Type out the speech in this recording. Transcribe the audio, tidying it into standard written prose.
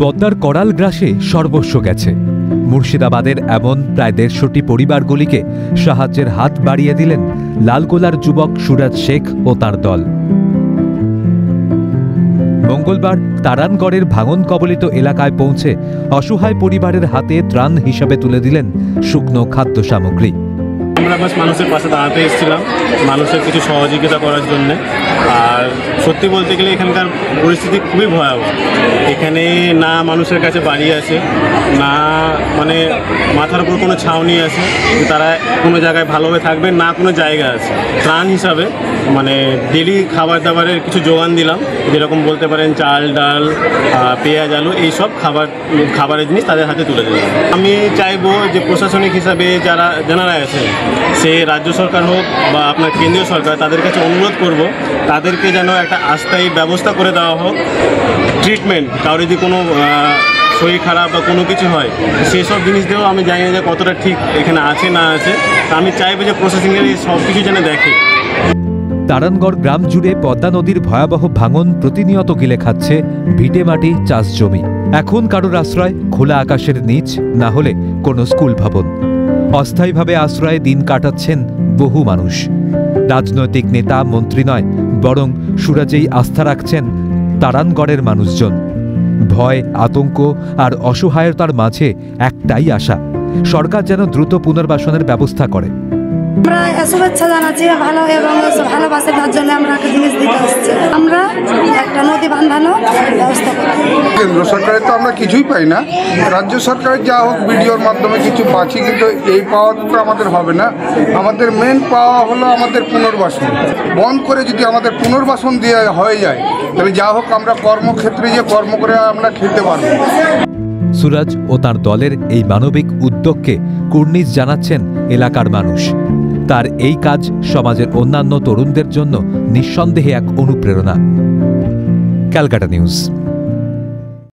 পদ্মার করাল গ্রাসে সর্বস্ব গেছে। মুর্শিদাবাদের এমন প্রায় ১৫০টি পরিবারগুলিকে সাহায্যের হাত বাড়িয়ে দিলেন লালগোলার যুবক সুরাজ শেখ ও তার দল। মঙ্গলবার তারানগড়ের ভাঙন কবলিত এলাকায় পৌঁছে অসহায় পরিবারের হাতে ত্রাণ হিসাবে তুলে দিলেন শুকনো খাদ্য সামগ্রী। আমরা বাস মানুষের পাশে দাঁড়াতে এসেছিলাম, মানুষের কিছু সহযোগিতা করার জন্য। আর সত্যি বলতে গেলে এখানকার পরিস্থিতি খুবই ভয়াবহ। এখানে না মানুষের কাছে বাড়ি আছে, না মানে মাথার উপর কোনো ছাউনি আছে, তারা কোনো জায়গায় ভালোভাবে থাকবে, না কোনো জায়গা আছে। ত্রাণ হিসাবে মানে ডেলি খাবার দাবারের কিছু যোগান দিলাম, যেরকম বলতে পারেন চাল, ডাল, পেঁয়াজ, আলু, এইসব খাবারের জিনিস তাদের হাতে তুলে দিলাম। আমি চাইবো যে প্রশাসনিক হিসাবে যারা আছে, সে রাজ্য সরকার হোক বা আপনার কেন্দ্রীয় সরকার, তাদের কাছে অনুরোধ করব তাদেরকে যেন একটা আস্থায়ী ব্যবস্থা করে দেওয়া হোক। ট্রিটমেন্ট, কারো যদি কোনো শরীর খারাপ বা কোনো কিছু হয়, সেই সব জিনিস দিয়েও আমি জানি না যে কতটা ঠিক এখানে আছে না আছে। আমি চাইবো যে প্রশাসনের এই সব কিছু যেন দেখে। তারানগড় গ্রাম জুড়ে পদ্মা নদীর ভয়াবহ ভাঙন প্রতিনিয়ত গিলে খাচ্ছে ভিটেমাটি, চাষ জমি। এখন কারোর আশ্রয় খোলা আকাশের নিচ, না হলে কোনো স্কুল ভবন। অস্থায়ীভাবে আশ্রয়ে দিন কাটাচ্ছেন বহু মানুষ। রাজনৈতিক নেতা, মন্ত্রী নয়, বরং সুরাজেই আস্থা রাখছেন তারানগড়ের মানুষজন। ভয়, আতঙ্ক আর অসহায়তার মাঝে একটাই আশা, সরকার যেন দ্রুত পুনর্বাসনের ব্যবস্থা করে। আমরা শুভেচ্ছা জানাচ্ছি ভালো এবং ভালোবাসে, তার জন্য আমরা একটা জিনিস দিতে আসছি। আমরা একটা নদী বাঁধানোর ব্যবস্থা করি। কেন্দ্র সরকারের তো আমরা কিছুই পাই না, রাজ্য সরকারের যা হোক ভিডিওর মাধ্যমে কিছু পাচ্ছি, কিন্তু এই পাওয়াটা আমাদের হবে না। আমাদের মেন পাওয়া হলো আমাদের পুনর্বাসন। বন্ধ করে যদি আমাদের পুনর্বাসন দেওয়া হয়ে যায়, তাহলে যা হোক আমরা কর্মক্ষেত্রে যে কর্ম করে আমরা খেতে পারবো। সুরাজ ও তার দলের এই মানবিক উদ্যোগকে কুর্নিশ জানাচ্ছেন এলাকার মানুষ। তার এই কাজ সমাজের অন্যান্য তরুণদের জন্য নিঃসন্দেহে এক অনুপ্রেরণা। ক্যালকাটা নিউজ।